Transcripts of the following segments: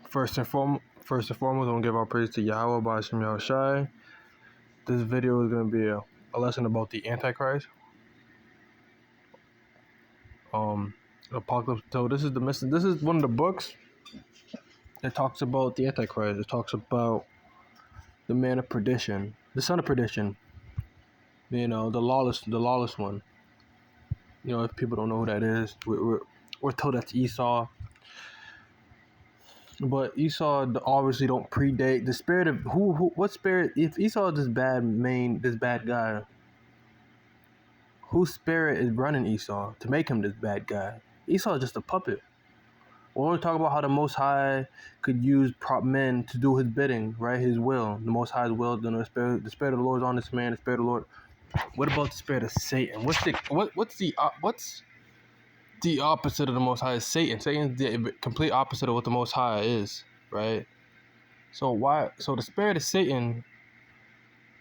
First and foremost, I want to give our praise to Yahweh by Hashem Yahushai. This video is going to be a lesson about the Antichrist. Apocalypse. So this is one of the books that talks about the Antichrist. It talks about the man of perdition, the son of perdition. You know, the lawless one. You know, if people don't know who that is, we're told that's Esau. But Esau obviously don't predate the spirit of what spirit? If Esau is this bad guy, whose spirit is running Esau to make him this bad guy? Esau is just a puppet. When we talk about how the Most High could use prop men to do His bidding, right? His will, the Most High's will. The spirit of the Lord is on this man. The spirit of the Lord. What about the spirit of Satan? What's the opposite of the Most High? Is Satan. Satan's the complete opposite of what the Most High is, right? So the spirit of Satan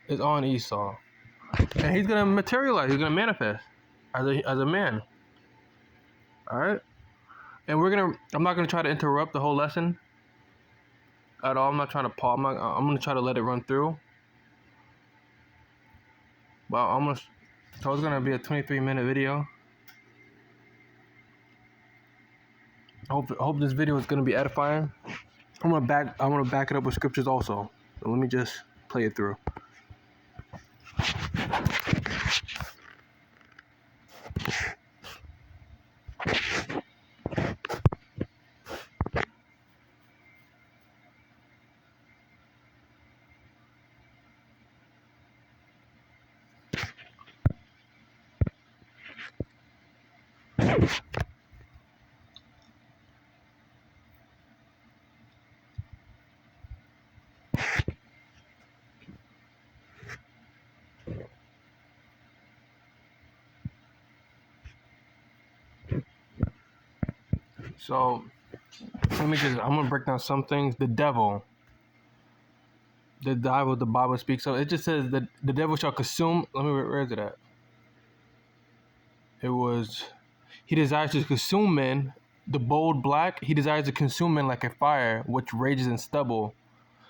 is on Esau, and he's gonna materialize. He's gonna manifest as a man. All right, and I'm not gonna try to interrupt the whole lesson at all. I'm not trying to pause. I'm gonna try to let it run through. But so it's gonna be a 23-minute video. I hope this video is gonna be edifying. I'm gonna back it up with scriptures also. So let me just play it through. So I'm gonna break down some things. The devil, the Bible speaks of. It just says that the devil shall consume. Where is it at? It was, he desires to consume men, the bold black. He desires to consume men like a fire, which rages in stubble.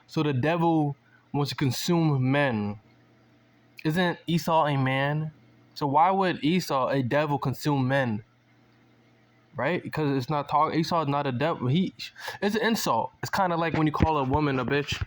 So the devil wants to consume men. Isn't Esau a man? So why would Esau, a devil, consume men? Right? Because it's not talking. Esau is not a devil. It's an insult. It's kind of like when you call a woman a bitch.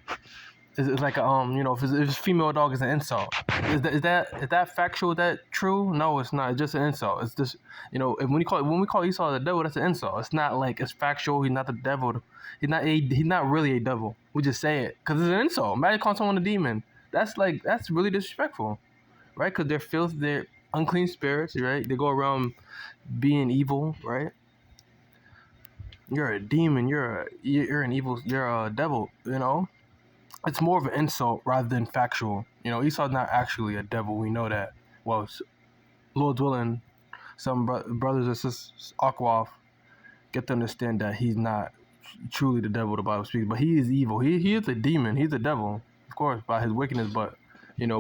It's like if it's female dog, it's an insult. Is that factual? Is that true? No, it's not. It's just an insult. It's just when we call Esau the devil, that's an insult. It's not like it's factual. He's not the devil. He's not really a devil. We just say it because it's an insult. Imagine calling someone a demon. That's really disrespectful, right? Because they're unclean spirits, right? They go around being evil, right? You're a demon. You're an evil. You're a devil. It's more of an insult rather than factual. Esau's not actually a devil. We know that. Well, Lord's willing, some brothers and sisters, Akwaf, get to understand that he's not truly the devil the Bible speaks, but he is evil. He is a demon. He's a devil, of course, by his wickedness. But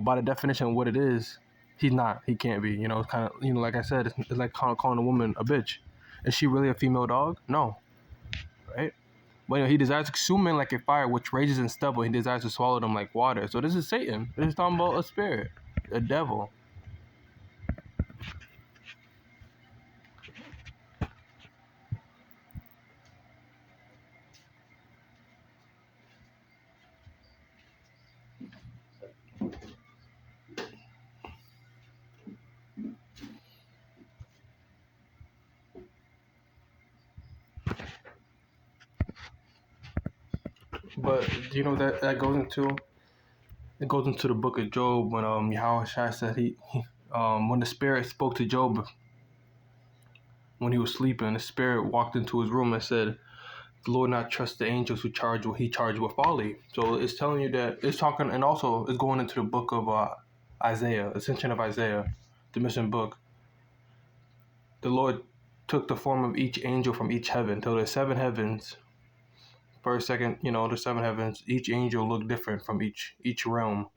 by the definition of what it is, he's not. He can't be. It's kind of like I said, it's like calling a woman a bitch. Is she really a female dog? No, right? But he desires to consume men like a fire, which rages in stubble. He desires to swallow them like water. So this is Satan. This is talking about a spirit, a devil. But do you know that goes into? It goes into the book of Job when Yahushua said when the spirit spoke to Job when he was sleeping, the spirit walked into his room and said, "The Lord not trust the angels who he charged with folly." So it's telling you that it's talking, and also it's going into the book of Isaiah, Ascension of Isaiah, the mission book. The Lord took the form of each angel from each heaven till there's 7 heavens. First, second, the 7 heavens. Each angel looked different from each realm,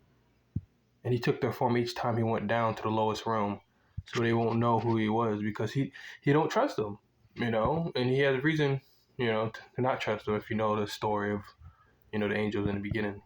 and he took their form each time he went down to the lowest realm, so they won't know who he was because he don't trust them, and he has a reason to not trust them if you know the story of, the angels in the beginning.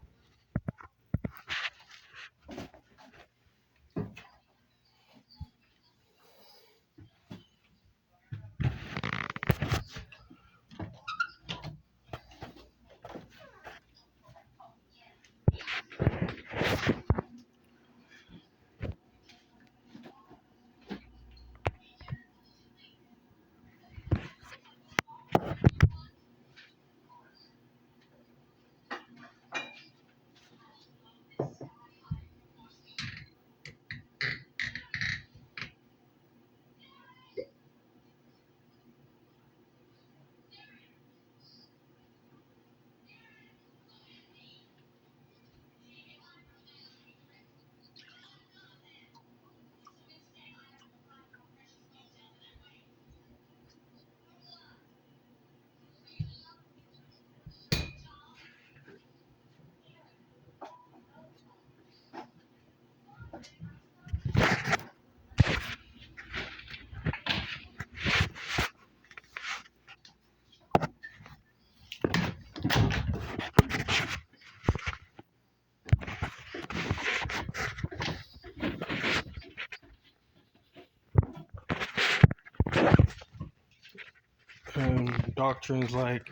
And doctrines like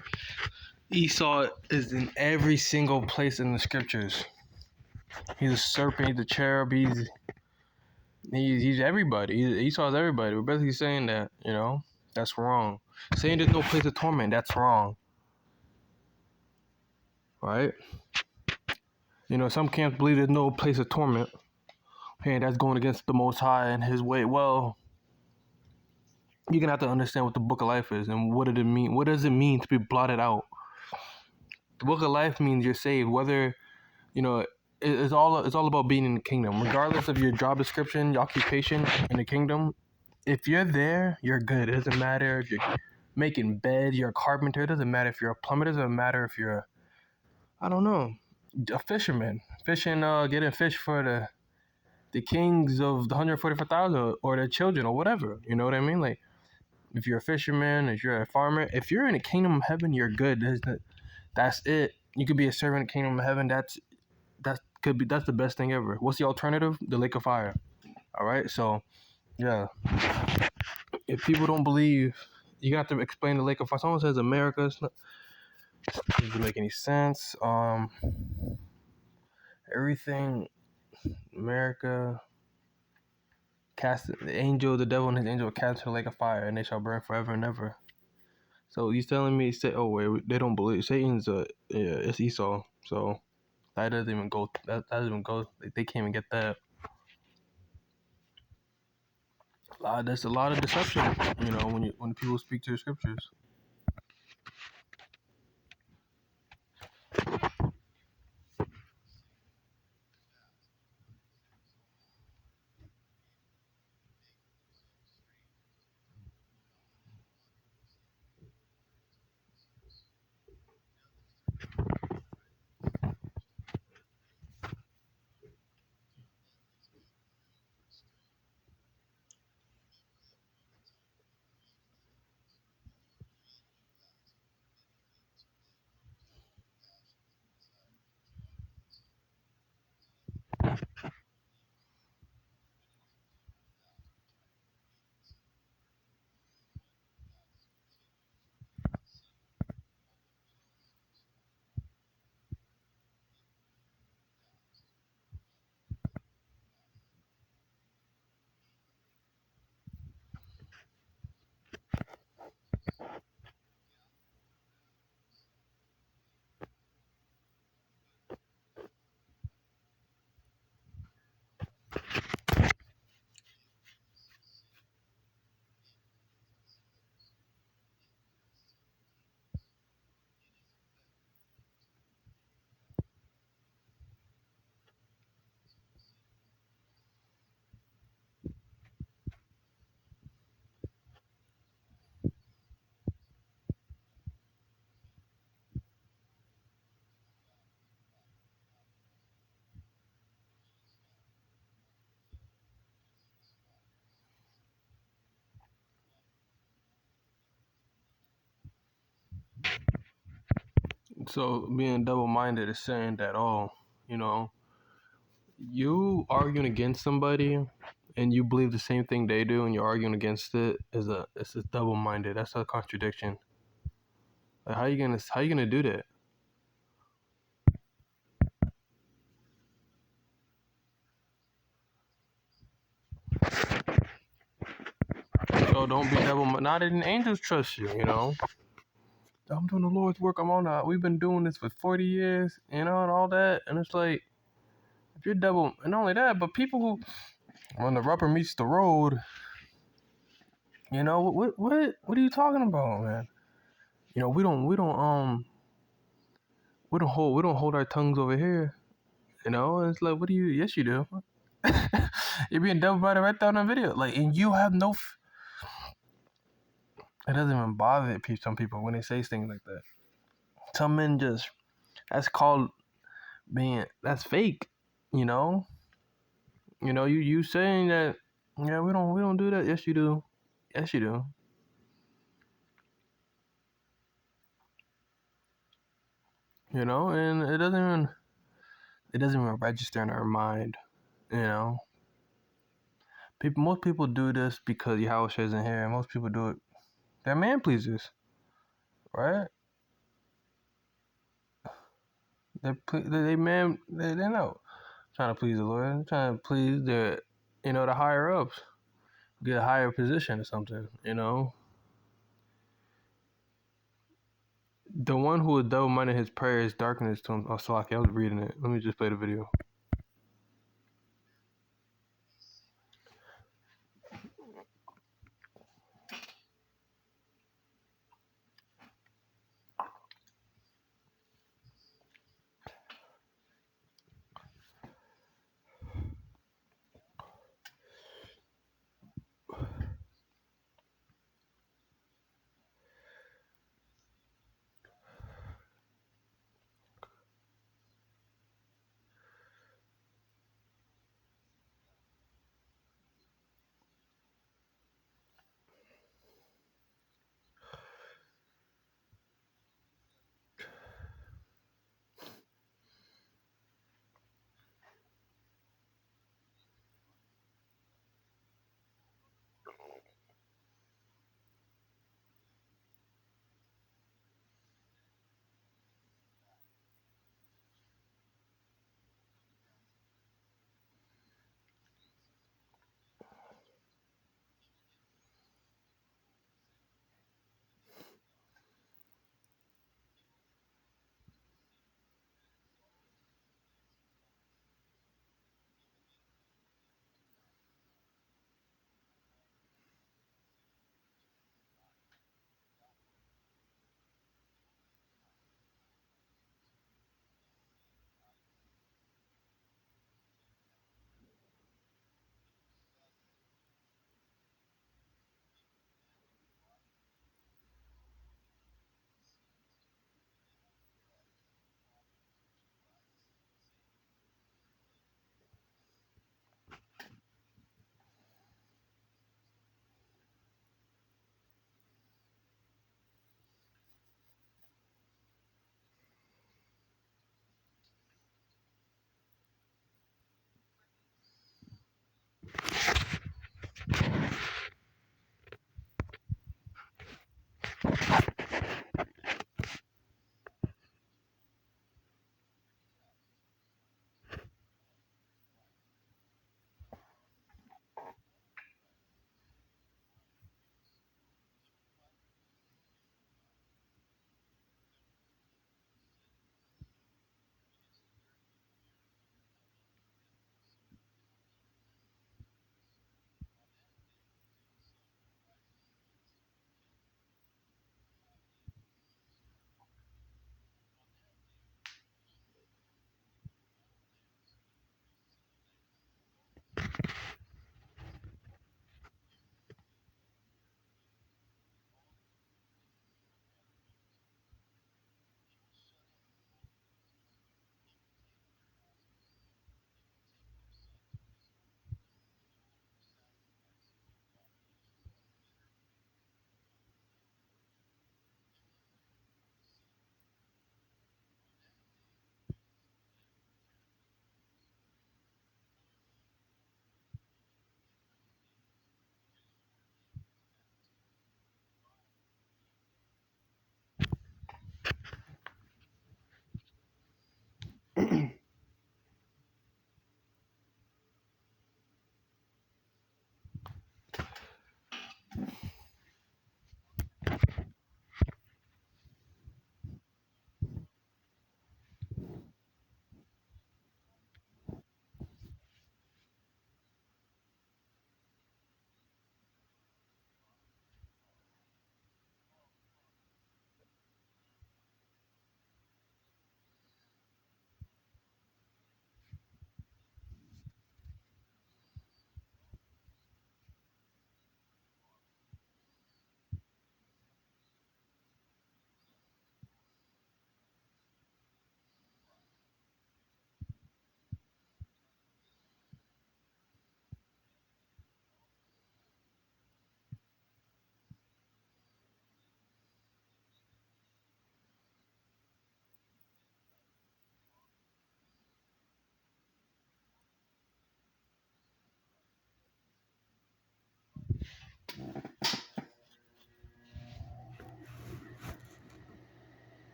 Esau is in every single place in the scriptures. He's a serpent, he's a cherub, he's everybody. Esau's everybody. We're basically saying that, that's wrong. Saying there's no place of torment, that's wrong. Right? Some camps believe there's no place of torment. Hey, that's going against the Most High and His way. Well, you're gonna have to understand what the Book of Life is and what did it mean. What does it mean to be blotted out? The Book of Life means you're saved. Whether it's all about being in the kingdom, regardless of your job description, your occupation in the kingdom. If you're there, you're good. It doesn't matter if you're making beds, you're a carpenter. It doesn't matter if you're a plumber. It doesn't matter if you're, I don't know, a fisherman, fishing, getting fish for the kings of the 144,000 or their children or whatever. You know what I mean? Like, if you're a fisherman, if you're a farmer, if you're in the kingdom of heaven, you're good. That's it. You could be a servant in the kingdom of heaven. That's the best thing ever. What's the alternative? The lake of fire. All right. So yeah, if people don't believe, you have to explain the lake of fire. Someone says America. It doesn't make any sense. Everything America. Cast the angel, the devil and his angel cast into the lake of fire, and they shall burn forever and ever. So he's telling me, oh wait, they don't believe Satan's. It's Esau. So that doesn't even go. That doesn't even go. They can't even get that. There's a lot of deception. When people speak to the scriptures. So being double-minded is saying that, oh, you know, you arguing against somebody and you believe the same thing they do and you're arguing against it is it's a double-minded. That's a contradiction. Like, how you gonna do that? So don't be double. Not even angels trust you. You know, I'm doing the Lord's work. I'm on that. We've been doing this for 40 years. You know, and all that. And it's like, if you're double, and not only that, but people who, when the rubber meets the road, you know, what are you talking about, man? You know, we don't hold our tongues over here. You know, and it's like, what do you? Yes, you do. You're being double-minded right there on the video. Like, and you have no. It doesn't even bother some people when they say things like that. Some men just, that's called being, that's fake. You know, you saying that, yeah, we don't do that. Yes, you do. Yes, you do. You know, and it doesn't even register in our mind. You know, most people do this because Yahweh isn't here. Most people do it. They're man pleasers, right? They know trying to please the Lord. They're trying to please the higher ups, get a higher position or something. You know, the one who is double-minded, his prayer is darkness to him. Oh, Salaki, I was reading it. Let me just play the video.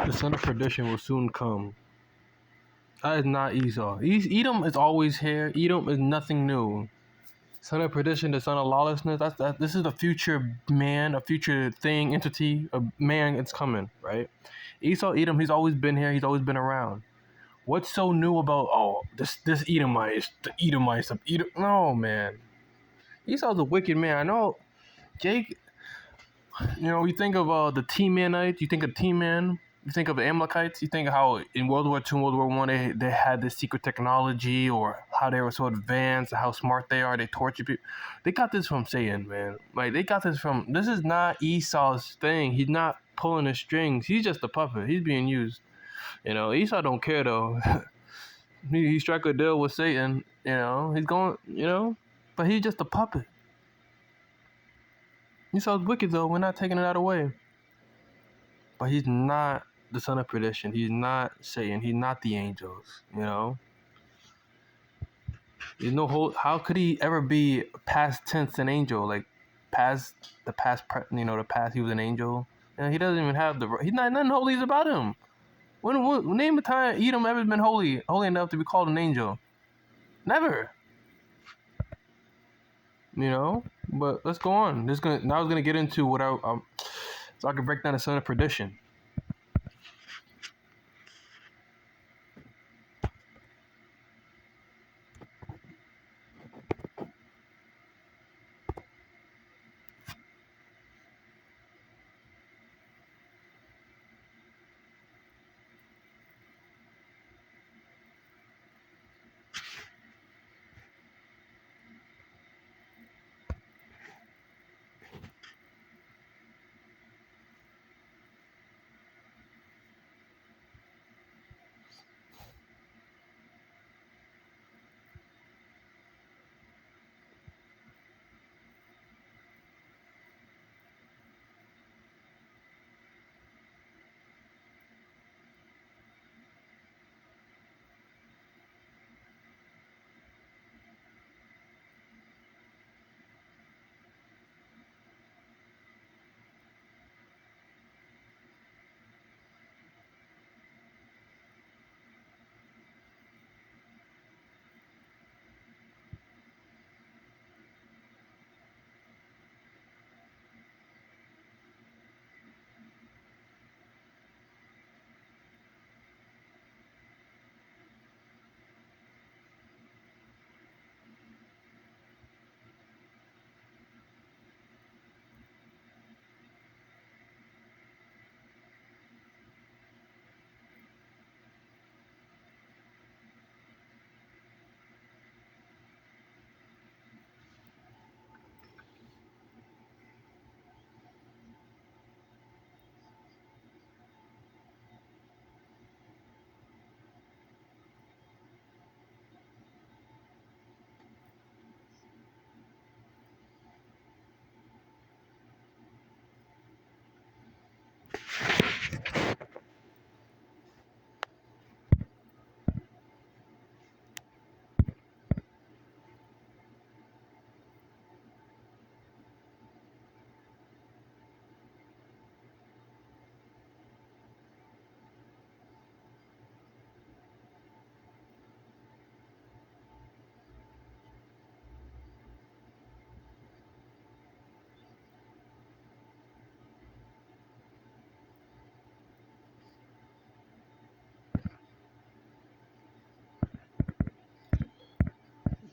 The son of perdition will soon come. That is not Esau. Edom is always here. Edom is nothing new. Son of perdition, the son of lawlessness. This is the future man, a future thing, entity, a man. It's coming, right? Esau, Edom. He's always been here. He's always been around. What's so new about this Edomite? The Edomites of Edom? No, man. Esau's a wicked man. I know. Jake. You think of the Temanites. You think of Teman. You think of the Amalekites. You think of how in World War II and World War I they had this secret technology, or how they were so advanced, how smart they are. They torture people. They got this from Satan, man. Like they got this from. This is not Esau's thing. He's not pulling the strings. He's just a puppet. He's being used. Esau don't care though. he struck a deal with Satan. He's going. But he's just a puppet. Esau's wicked though. We're not taking that away. But he's not the son of perdition. He's not Satan. He's not the angels. There's no whole. How could he ever be past tense an angel? Like past the past. The past. He was an angel. He doesn't even have the. He's not nothing holy about him. When name a time Edom ever been holy enough to be called an angel? Never. But let's go on. Now I was gonna get into what so I can break down the son of perdition.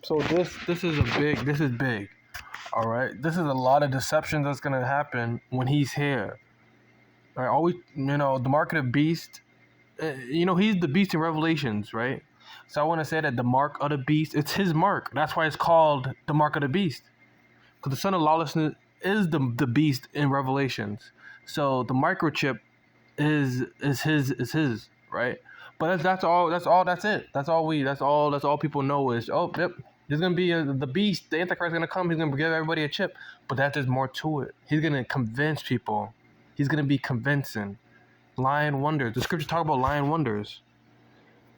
So this is a big. This is big. All right. This is a lot of deception that's gonna happen when he's here. All right. Always, the mark of the beast. He's the beast in Revelations, right? So I want to say that the mark of the beast, it's his mark. That's why it's called the mark of the beast. Because the son of lawlessness is the beast in Revelations. So the microchip is his, right? But that's it. That's all people know is, oh, yep, there's gonna be the beast, the Antichrist is gonna come. He's gonna give everybody a chip. But there's more to it. He's gonna convince people. He's gonna be convincing. Lying wonders. The scriptures talk about lying wonders.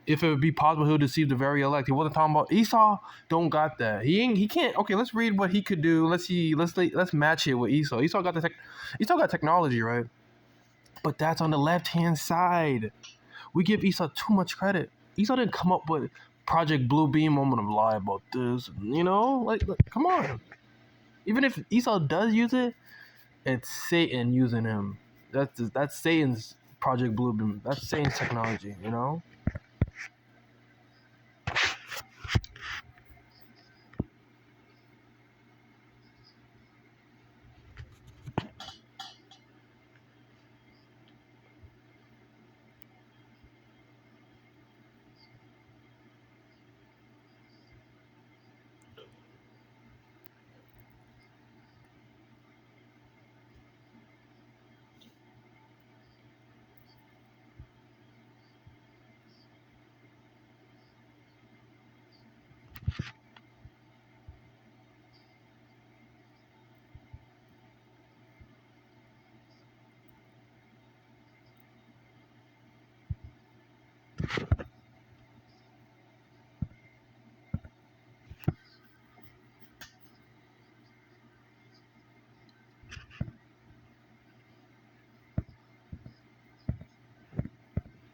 If it would be possible, he'll deceive the very elect. He wasn't talking about Esau. Don't got that. He can't. Okay, let's read what he could do. Let's see. Let's match it with Esau. Esau got technology, right? But that's on the left hand side. We give Esau too much credit. Esau didn't come up with Project Blue Beam. I'm gonna lie about this. Like come on. Even if Esau does use it, it's Satan using him. That's Satan's Project Blue Beam. That's Satan's technology.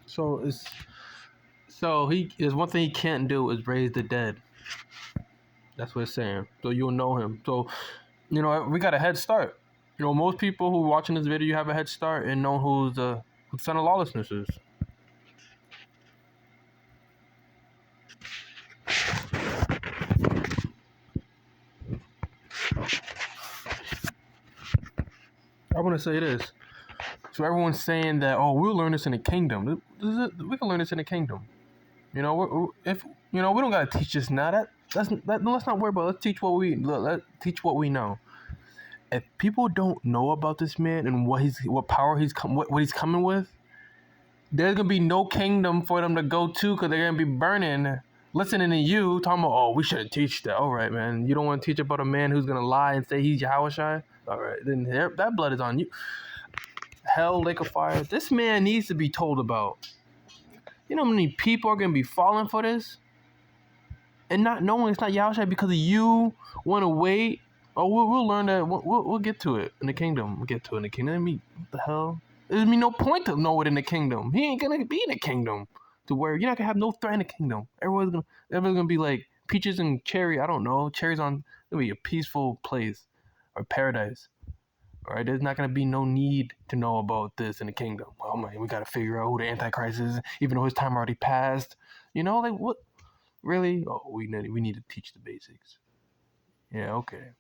So it's so he is one thing he can't do is raise the dead. That's what it's saying. So you'll know him. So we got a head start. Most people who are watching this video, you have a head start and know who the son of lawlessness is. I want to say this. So everyone's saying that, oh, we'll learn this in the kingdom. We can learn this in the kingdom. If we don't gotta teach this now. Let's not worry about it. Let's teach what we know. If people don't know about this man and what power what he's coming with, there's gonna be no kingdom for them to go to because they're gonna be burning, listening to you talking about, oh, we shouldn't teach that. All right, man, you don't want to teach about a man who's gonna lie and say he's Yahushua. All right, then that blood is on you. Hell, lake of fire. This man needs to be told about. You know how many people are gonna be falling for this and not knowing it's not Yahushua because of you want to wait. Oh, we'll learn that. We'll get to it in the kingdom. We'll get to it in the kingdom. I mean, what the hell? There's no point to know it in the kingdom. He ain't gonna be in the kingdom to where you're not gonna have no threat in the kingdom. Everyone's gonna be like peaches and cherry. I don't know. Cherries on. It'll be a peaceful place or paradise. All right, there's not gonna be no need to know about this in the kingdom. Well, man, we gotta figure out who the Antichrist is, even though his time already passed. Like what? Really? Oh, we need to teach the basics. Yeah, okay.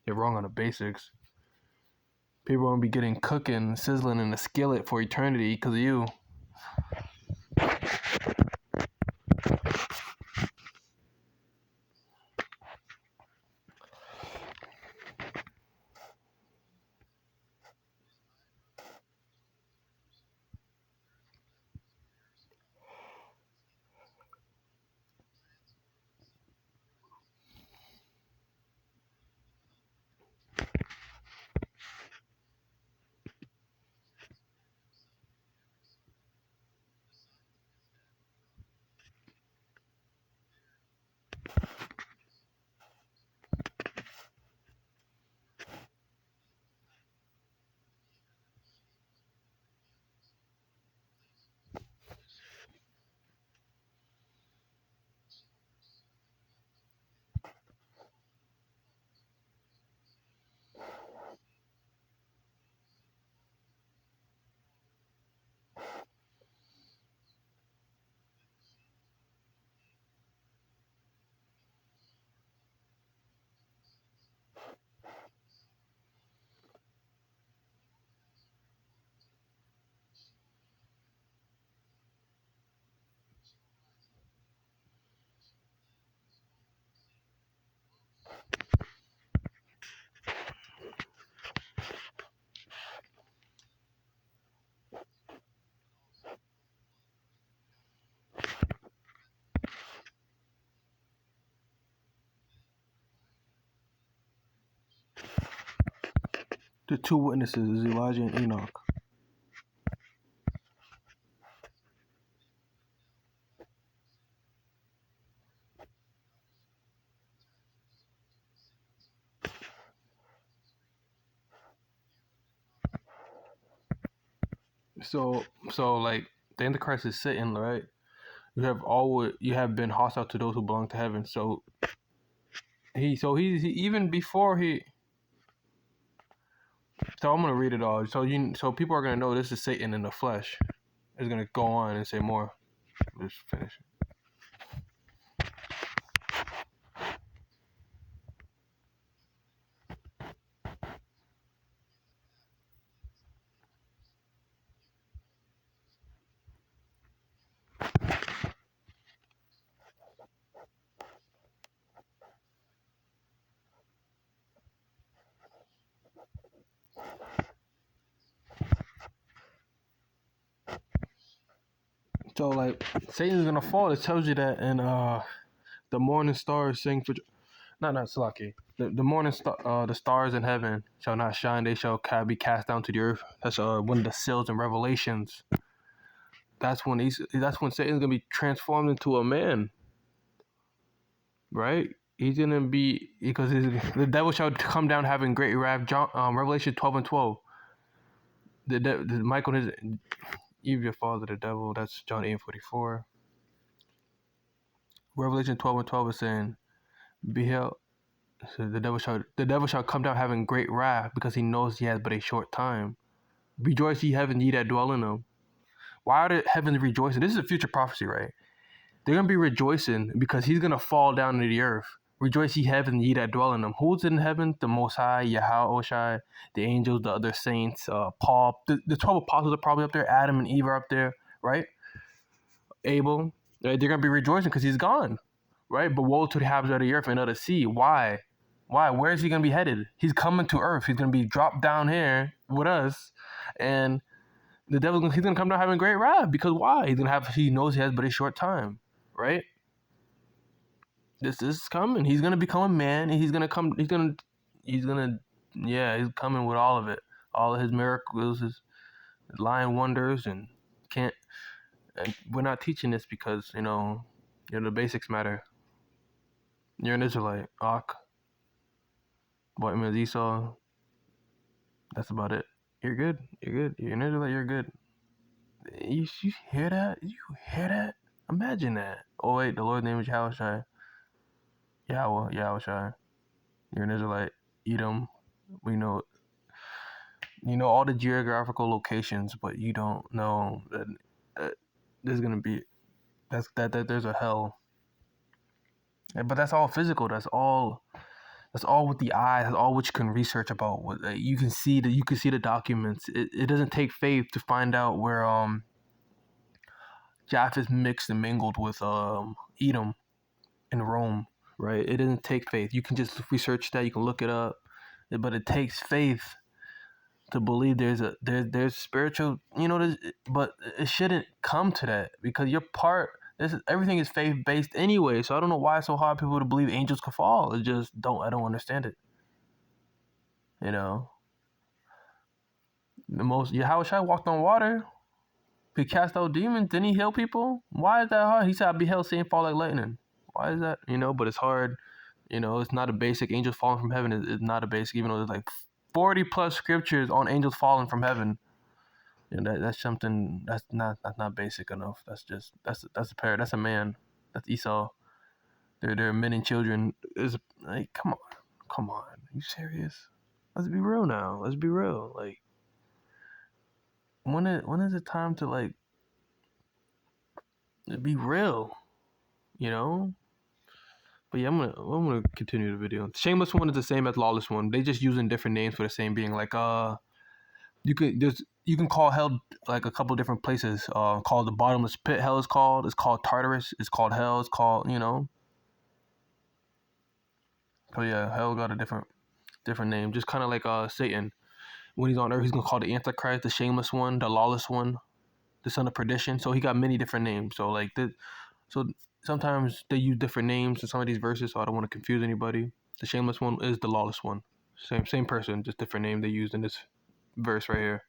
You're wrong on the basics. People are gonna be getting cooking, sizzling in the skillet for eternity because of you. The two witnesses is Elijah and Enoch. So like the Antichrist is Satan, right? You have been hostile to those who belong to heaven. So he even before he. So I'm gonna read it all. So people are gonna know this is Satan in the flesh. It's gonna go on and say more. Let's finish. So like Satan's gonna fall. It tells you that in the morning stars sing for not Salaki. The morning star the stars in heaven shall not shine, they shall be cast down to the earth. That's one of the seals in Revelations. That's when Satan's gonna be transformed into a man. Right? He's gonna be because the devil shall come down having great wrath. Revelation 12:12. The Michael is Eve your father the devil. That's John 8:44. Revelation 12:12 is saying, "Beheld, so the devil shall come down having great wrath because he knows he has but a short time. Rejoice ye heaven, ye that dwell in them." Why are the heavens rejoicing? This is a future prophecy, right? They're gonna be rejoicing because he's gonna fall down to the earth. Rejoice ye heaven, ye that dwell in them. Who's in heaven? The Most High, Yahweh Oshai, the angels, the other saints, Paul, the 12 apostles are probably up there. Adam and Eve are up there, right? Abel, right? They're gonna be rejoicing because he's gone, right? But woe to the inhabitants of the earth and of the sea. Why? Why? Where is he gonna be headed? He's coming to earth. He's gonna be dropped down here with us, and the devil's he's gonna come down having great wrath because why? He knows he has but a short time, right? This is coming. He's gonna become a man, and he's gonna yeah, he's coming with all of it, all of his miracles, his lying wonders, and can't. And we're not teaching this because the basics matter. You're an Israelite, Ak, white man's Esau. That's about it. You're good. You're good. You're an Israelite. You're good. You hear that? You hear that? Imagine that. Oh wait, the Lord's name is Yahushai. Yahushai. You're an Israelite. Edom. We know. You know all the geographical locations, but you don't know that there's gonna be that there's a hell. But that's all physical. That's all with the eye. That's all what you can research about. What you can see the documents. It doesn't take faith to find out where Japheth mixed and mingled with Edom in Rome, right? It doesn't take faith. You can just research that. You can look it up, but it takes faith to believe there's spiritual, but it shouldn't come to that because you're part. Everything is faith based anyway. So I don't know why it's so hard for people to believe angels could fall. I don't understand it. The most Yahushua walked on water. He cast out demons. Didn't he heal people? Why is that hard? He said, "I beheld Satan fall like lightning." Why is that? But it's hard. It's not a basic. Angels falling from heaven is not a basic, even though there's like 40 plus scriptures on angels falling from heaven. That's something that's not basic enough. That's a pair. That's a man. That's Esau. They're men and children. Is like, come on. Are you serious? Let's be real now. Let's be real. Like, when is it time to like be real? But yeah, I'm gonna continue the video. The shameless one is the same as lawless one. They just using different names for the same being. Like you can call hell like a couple different places. Called the bottomless pit. Hell is called. It's called Tartarus. It's called hell. It's called So yeah, hell got a different name. Just kind of like Satan. When he's on earth, he's gonna call the Antichrist, the shameless one, the lawless one, the son of perdition. So he got many different names. So like so sometimes they use different names in some of these verses. So I don't want to confuse anybody. The shameless one is the lawless one. Same person, just different name they used in this verse right here.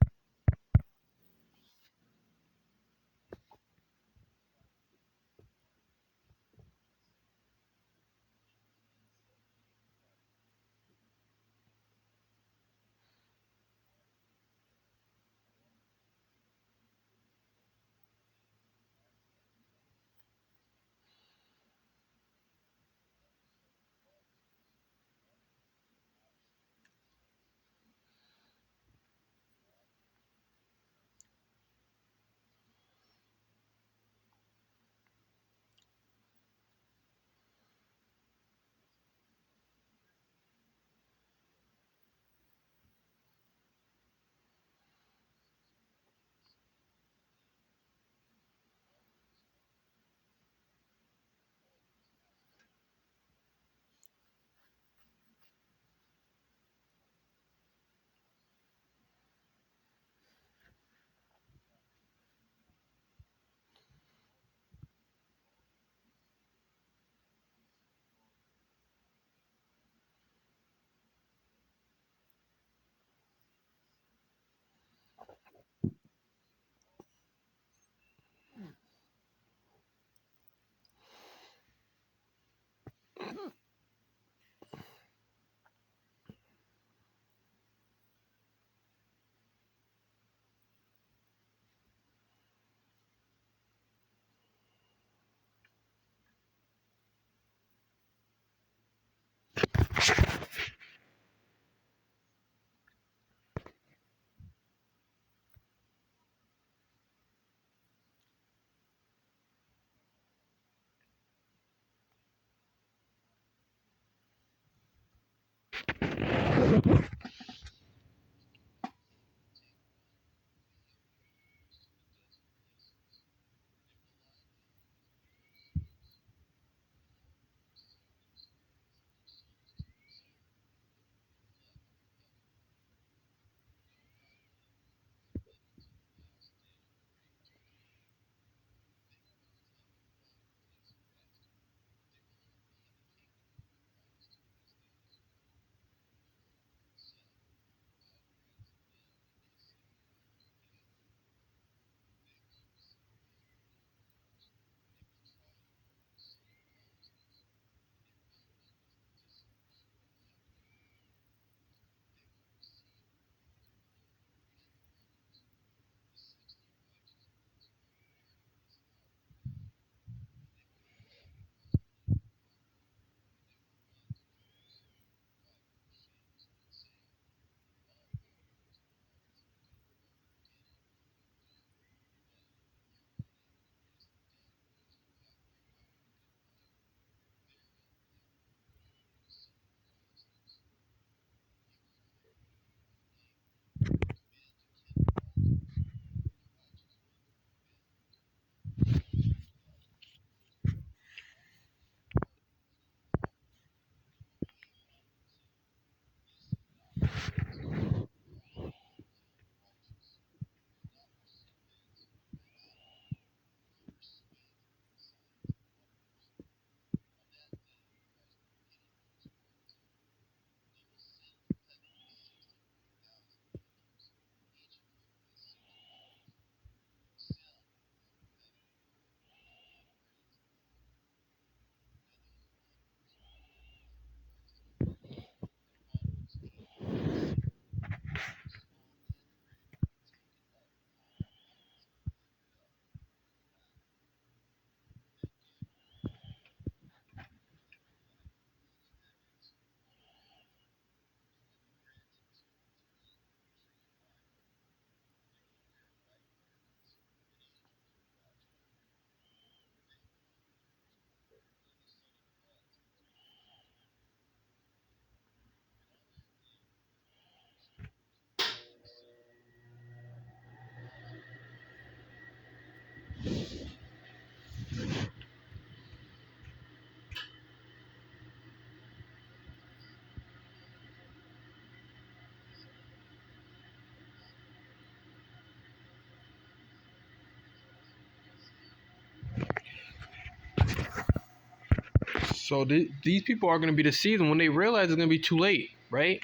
So these people are going to be deceived, and when they realize it's going to be too late, right?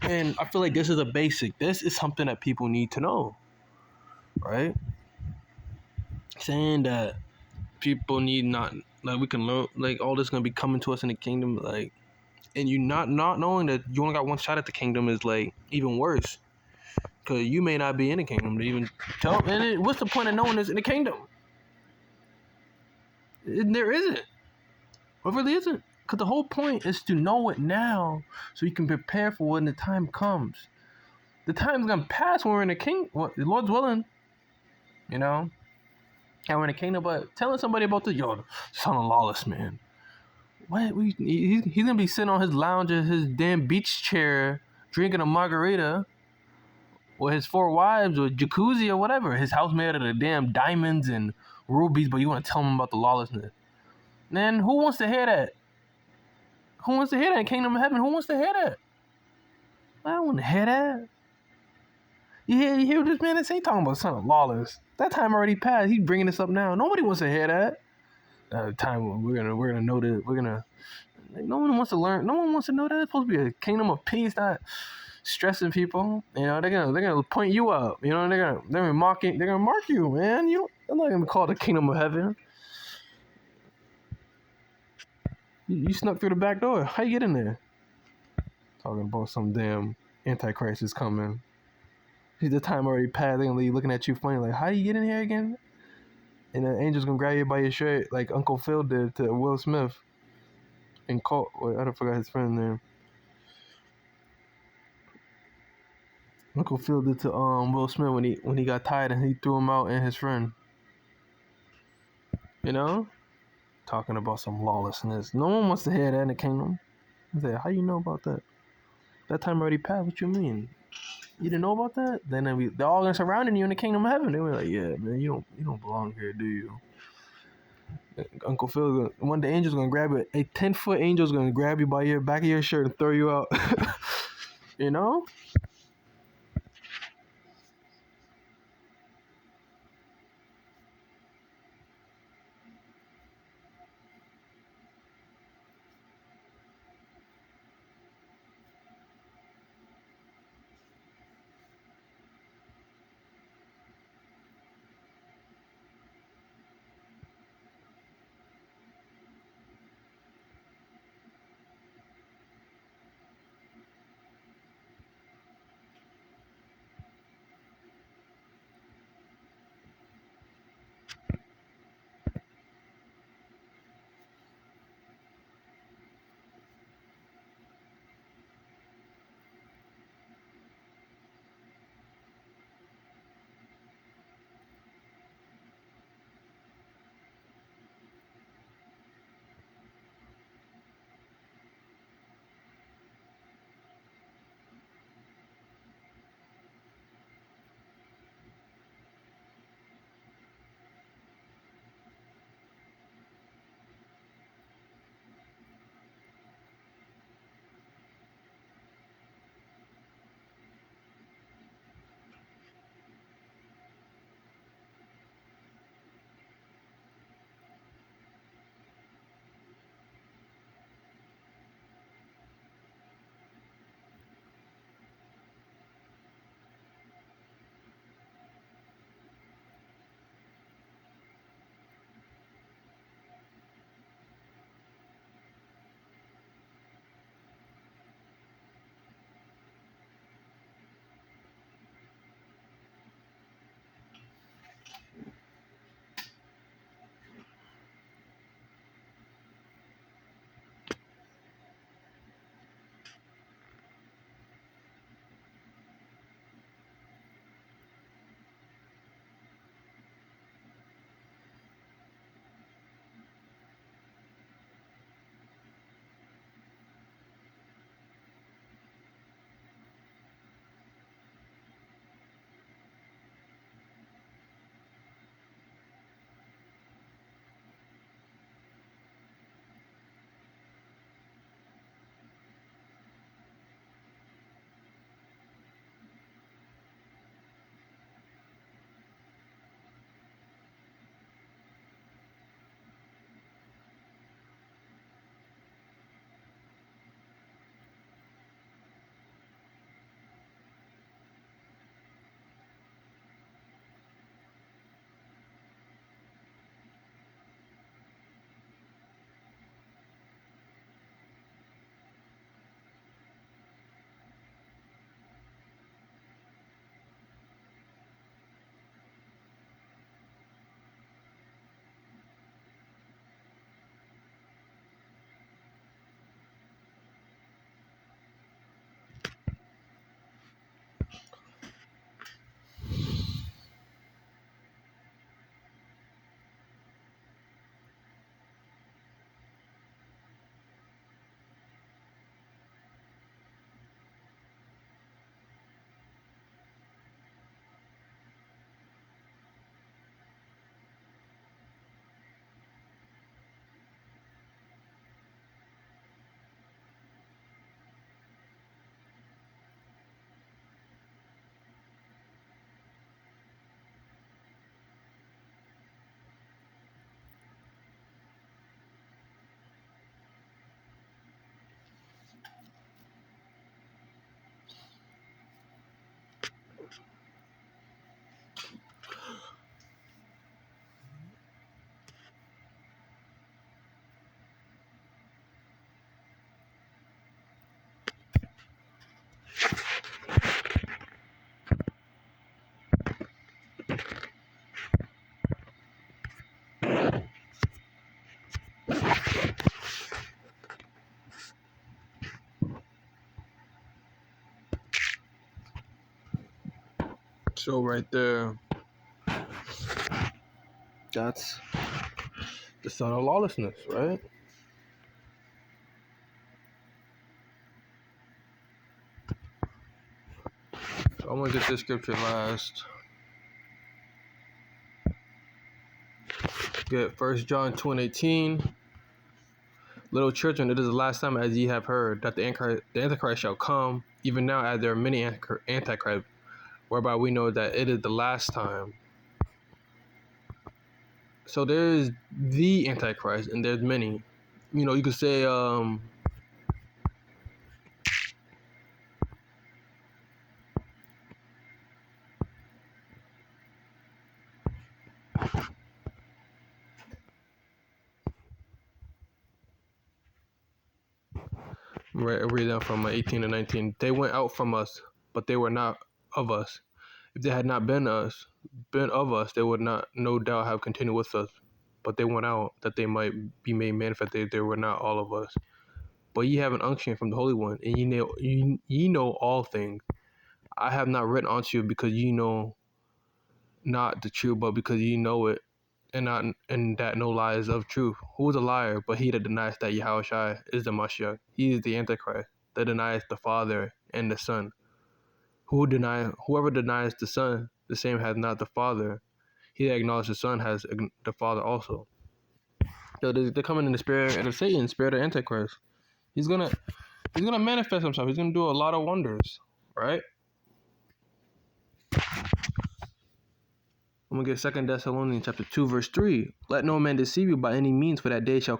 And I feel like this is a basic. This is something that people need to know, right? Saying that people need not like we can learn like all this gonna be coming to us in the kingdom, like, and you not knowing that you only got one shot at the kingdom is like even worse, because you may not be in the kingdom to even tell. And what's the point of knowing this in the kingdom? There isn't. It really isn't. Because the whole point is to know it now so you can prepare for when the time comes. The time's gonna pass when we're in the kingdom. Well, the Lord's willing, you know. And we're in the kingdom, but telling somebody about the son of lawless man. What? He's gonna be sitting on his lounge at his damn beach chair, drinking a margarita, with his 4 wives, or jacuzzi, or whatever. His house made out of the damn diamonds and rubies, but you want to tell him about the lawlessness. Man, who wants to hear that? Who wants to hear that in Kingdom of Heaven? Who wants to hear that? I don't want to hear that. You hear what this man is saying? Talking about son of lawless. That time already passed. He's bringing this up now. Nobody wants to hear that. Time we're gonna know that no one wants to learn. No one wants to know that. It's supposed to be a kingdom of peace, not stressing people. You know, they're gonna point you up. You know, they're gonna mark you, man. They're not gonna call it the kingdom of heaven. You snuck through the back door. How you get in there? Talking about some damn Antichrist is coming. The time already passed. They're gonna leave looking at you funny, like, how you get in here again? And the angel's gonna grab you by your shirt, like Uncle Phil did to Will Smith. And Colt, I don't forget his friend's name. Uncle Phil did to Will Smith when he got tired and he threw him out and his friend. You know? Talking about some lawlessness. No one wants to hear that in the kingdom. I said, how you know about that? That time already passed. What you mean? You didn't know about that? Then they're all gonna surrounding you in the kingdom of heaven. They were like, yeah, man, you don't belong here, do you? Uncle Phil, one of the angels gonna grab you. A 10-foot angel's gonna grab you by your back of your shirt and throw you out. You know? So right there, that's the son of lawlessness, right? So I'm gonna get this scripture last. Get 1 John 2:18. Little children, it is the last time as ye have heard that the Antichrist shall come. Even now, as there are many Antichrists, whereby we know that it is the last time. So there is the Antichrist, and there's many. You could say, read down from 18 and 19. They went out from us, but they were not of us. If they had not been of us, they would not, no doubt, have continued with us. But they went out that they might be made manifest. They were not all of us. But ye have an unction from the Holy One, and ye know all things. I have not written unto you because ye know not the truth, but because ye know it, and that no lie is of truth. Who is a liar but he that denies that Yahushua is the Mashiach? He is the Antichrist that denies the Father and the Son. Whoever denies the Son, the same has not the Father. He that acknowledges the Son has the Father also. So they're coming in the spirit of Satan, spirit of Antichrist. He's gonna manifest himself. He's gonna do a lot of wonders, right? I'm gonna get 2 Thessalonians chapter 2, verse 3. Let no man deceive you by any means, for that day shall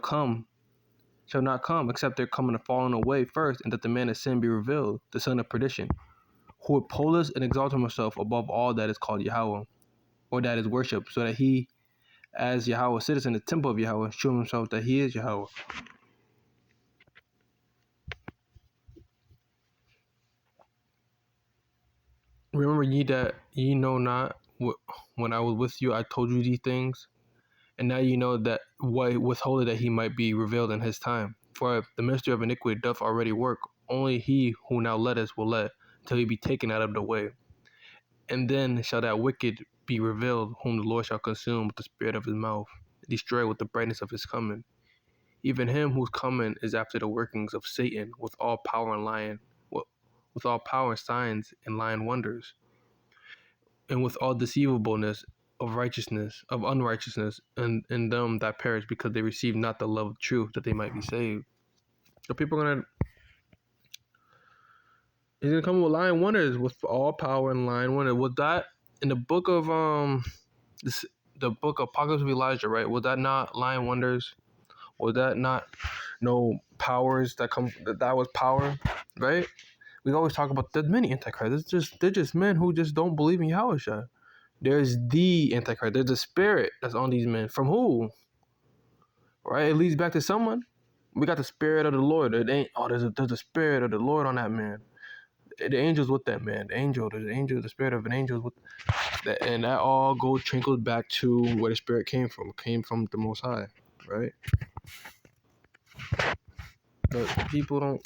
not come, except there come a falling away first, and that the man of sin be revealed, the son of perdition, who opposeth and exalteth himself above all that is called Yahweh, or that is worshipped, so that he, as Yahweh sitteth in the temple of Yahweh, show himself that he is Yahweh. Remember ye that ye know not when I was with you, I told you these things, and now you know that what withholdeth that he might be revealed in his time. For the mystery of iniquity doth already work. Only he who now letteth will let, till he be taken out of the way. And then shall that wicked be revealed, whom the Lord shall consume with the spirit of his mouth, and destroy with the brightness of his coming. Even him whose coming is after the workings of Satan, with all power and signs and lying wonders, and with all deceivableness of unrighteousness, and in them that perish, because they receive not the love of truth, that they might be saved. So he's gonna come with lying wonders, with all power and lying wonders. Was that in the book of the book of Apocalypse of Elijah, right? Was that not lying wonders? Was that not no powers that come? That was power, right? We always talk about there's many antichrists. They're just men who just don't believe in Yahushua. There's the Antichrist. There's a spirit that's on these men. From who? Right? It leads back to someone. We got the spirit of the Lord. There's a spirit of the Lord on that man. The angel's with that man. The spirit of an angel is with that, and that all trickles back to where the spirit came from. It came from the Most High, right? But people don't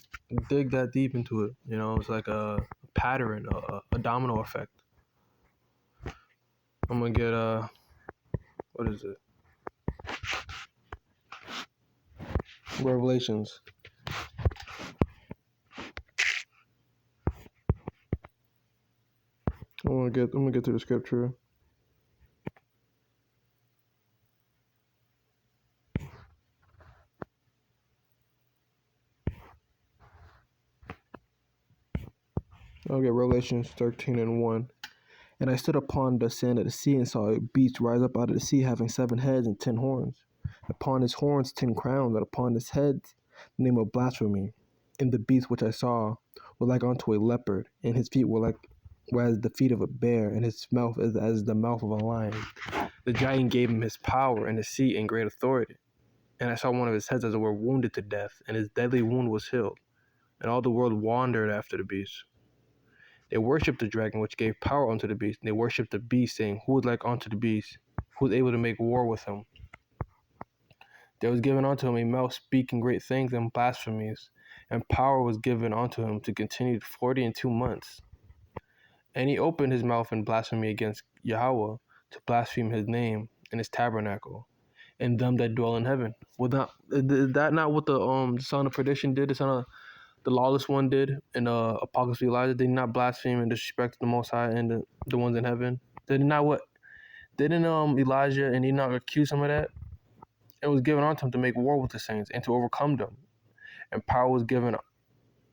dig that deep into it. It's like a pattern, a domino effect. I'm gonna get what is it? Revelations. I'm gonna get to the scripture. I'll get Revelations 13 and 1. And I stood upon the sand of the sea and saw a beast rise up out of the sea, having 7 heads and 10 horns. Upon his horns 10 crowns, and upon his heads the name of blasphemy. And the beast which I saw was like unto a leopard, and his feet were as the feet of a bear, and his mouth as the mouth of a lion. The giant gave him his power and his seat and great authority. And I saw one of his heads as it were wounded to death, and his deadly wound was healed. And all the world wandered after the beast. They worshipped the dragon, which gave power unto the beast. And they worshipped the beast, saying, Who is like unto the beast? Who is able to make war with him? There was given unto him a mouth speaking great things and blasphemies, and power was given unto him to continue 42 months. And he opened his mouth in blasphemy against Yahweh, to blaspheme his name and his tabernacle, and them that dwell in heaven. Well, is that not what the son of perdition did? The lawless one did in Apocalypse of Elijah? Did he not blaspheme and disrespect the Most High and the ones in heaven? Didn't Elijah and Enoch accuse him of that? It was given unto him to make war with the saints and to overcome them, and power was given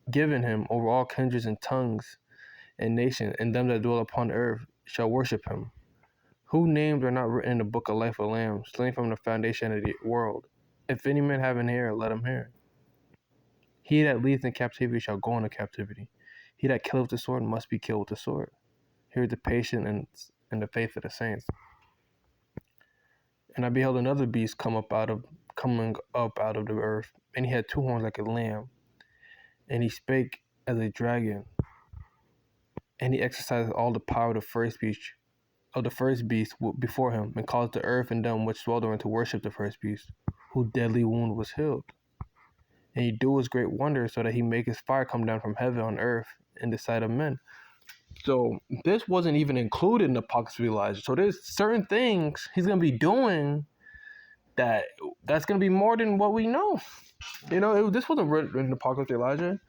him over all kindreds and tongues and nations, and them that dwell upon the earth shall worship him. Whose names are not written in the book of life of the Lamb, slain from the foundation of the world? If any man have an ear, let him hear. He that leadeth in captivity shall go into captivity. He that killeth with the sword must be killed with the sword. Here is the patience and the faith of the saints. And I beheld another beast coming up out of the earth, and he had 2 horns like a lamb, and he spake as a dragon, and he exercised all the power of the first beast before him, and caused the earth and them which dwell therein to worship the first beast, whose deadly wound was healed. And he doeth great wonders, so that he maketh fire come down from heaven on earth in the sight of men. So this wasn't even included in the Apocalypse of Elijah. So there's certain things he's going to be doing that's going to be more than what we know. This wasn't written in the Apocalypse of Elijah.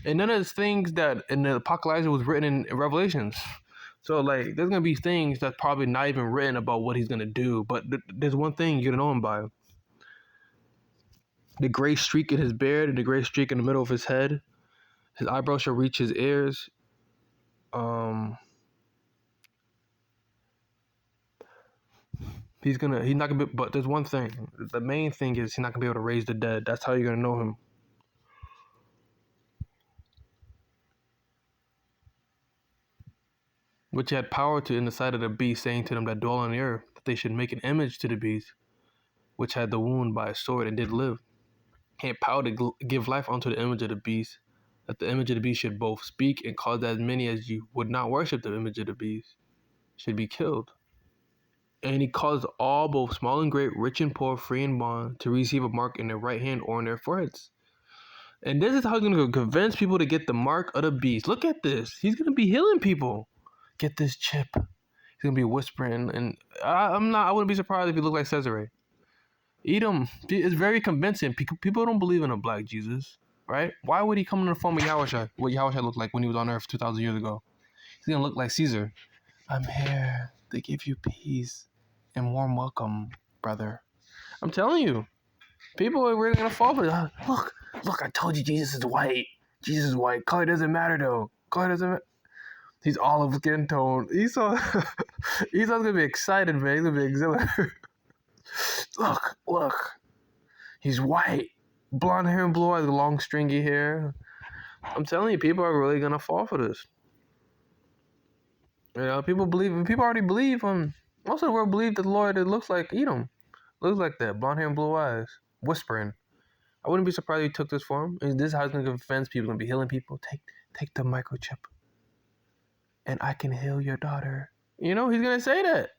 And none of those things that in the Apocalypse was written in Revelations. So, there's going to be things that's probably not even written about what he's going to do. But there's one thing you're going to know him by. The gray streak in his beard and the gray streak in the middle of his head. His eyebrows shall reach his ears. He's not gonna be, but there's one thing. The main thing is he's not gonna be able to raise the dead. That's how you're gonna know him. Which he had power to in the sight of the beast, saying to them that dwell on the earth, that they should make an image to the beast, which had the wound by a sword and did live. He had power to give life unto the image of the beast, that the image of the beast should both speak and cause as many as you would not worship the image of the beast should be killed. And he caused all, both small and great, rich and poor, free and bond, to receive a mark in their right hand or in their foreheads. And this is how he's going to convince people to get the mark of the beast. Look at this. He's going to be healing people. Get this chip. He's going to be whispering. And I wouldn't be surprised if he looked like Cesare. Eat him. It's very convincing. People don't believe in a black Jesus, right? Why would he come in the form of Yahushua? What Yahushua looked like when he was on earth 2,000 years ago. He's going to look like Caesar. I'm here to give you peace and warm welcome, brother. I'm telling you, people are really gonna fall for it. Look, I told you Jesus is white. Jesus is white. Color doesn't matter though. Color doesn't matter. He's olive skin tone. Esau's gonna be excited, man. He's gonna be exhilarated. Look. He's white. Blonde hair and blue eyes, long stringy hair. I'm telling you, people are really gonna fall for this. People already believe most of the world believe that the Lord that looks like Edom. Looks like that. Blonde hair and blue eyes. Whispering. I wouldn't be surprised if he took this for him. And this is how he's going to convince people. He's going to be healing people. Take the microchip. And I can heal your daughter. He's going to say that.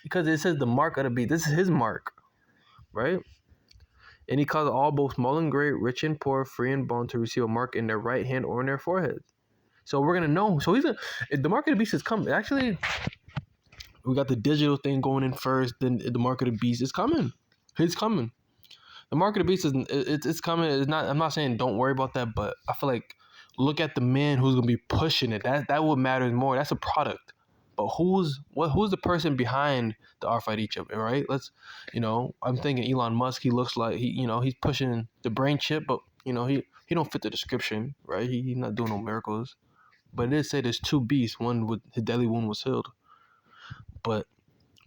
Because it says the mark of the beast. This is his mark. Right? And he caused all, both small and great, rich and poor, free and bond, to receive a mark in their right hand or in their forehead. So we're going to know. So the mark of the beast is coming. Actually, we got the digital thing going in first, then the mark of the beast is coming. It's coming. The mark of the beast it's coming. It's not. I'm not saying don't worry about that, but I feel like look at the man who's gonna be pushing it. That what matters more. That's a product. But who's the person behind the R5D, right? I'm thinking Elon Musk. He looks like he's pushing the brain chip, but he don't fit the description, right? He's not doing no miracles. But it did say there's 2 beasts. One with his deadly wound was healed. But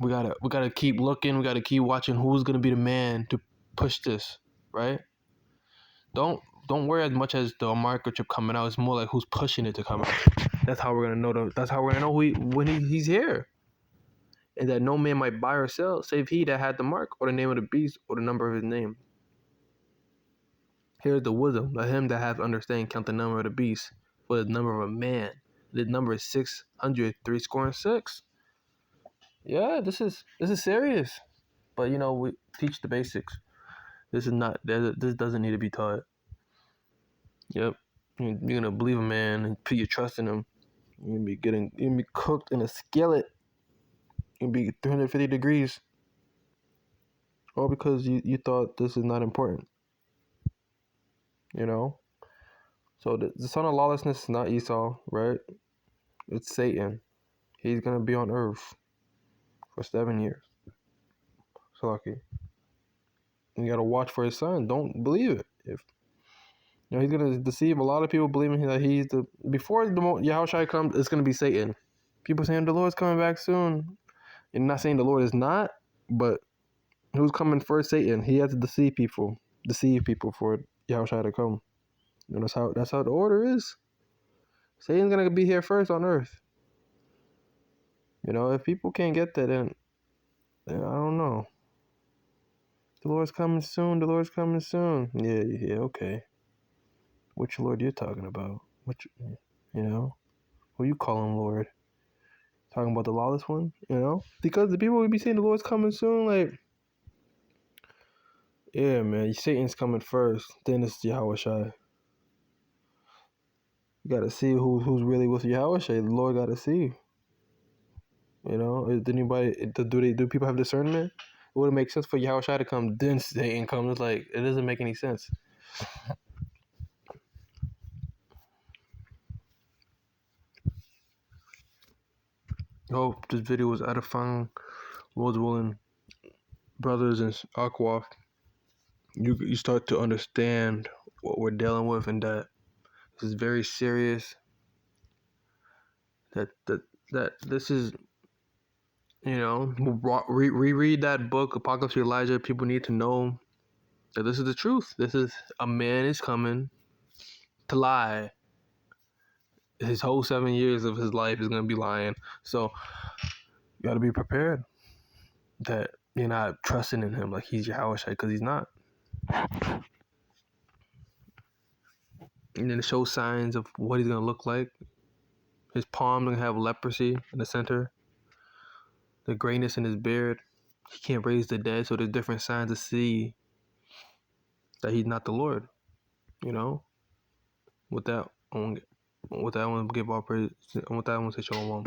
we gotta keep looking. We gotta keep watching who's gonna be the man to push this, right? Don't worry as much as the microchip coming out. It's more like who's pushing it to come out. That's how we're gonna know. That's how we're gonna know when he's here, and that no man might buy or sell save he that had the mark or the name of the beast or the number of his name. Here's the wisdom. Let him that hath understanding count the number of the beast, for the number of a man. The number is 666. Yeah, this is serious. But we teach the basics. This doesn't need to be taught. Yep. You're gonna believe a man and put your trust in him. You're gonna be cooked in a skillet. You're gonna be 350 degrees. All because you thought this is not important. You know? So the son of lawlessness is not Esau, right? It's Satan. He's gonna be on earth for 7 years. So lucky. You gotta watch for his son. Don't believe it. If he's gonna deceive a lot of people believing that he's the before the Yahushua comes, it's gonna be Satan. People saying the Lord's coming back soon. And not saying the Lord is not, but who's coming first? Satan. He has to deceive people for Yahushua to come. And that's how the order is. Satan's gonna be here first on earth. If people can't get that, then I don't know. The Lord's coming soon. The Lord's coming soon. Yeah, okay. Which Lord you talking about? Who you calling Lord? Talking about the lawless one? Because the people would be saying the Lord's coming soon, like, yeah, man, Satan's coming first, then it's Yahushua. You gotta see who's really with Yahushua. The Lord gotta see. Do people have discernment? It wouldn't make sense for Yahushua to come, then Satan comes. It's like, it doesn't make any sense. Hope this video was edifying. Lord's willing, brothers and Aqua, you start to understand what we're dealing with, and that this is very serious. That this is, reread that book, Apocalypse of Elijah. People need to know that this is the truth. This is a man is coming to lie. His whole 7 years of his life is going to be lying. So you got to be prepared that you're not trusting in him like he's Yahushua, because he's not. And then it shows signs of what he's going to look like. His palm going to have leprosy in the center. The grayness in his beard. He can't raise the dead. So there's different signs to see that he's not the Lord. With that, I want to give all praise. With that, I want to say shalom.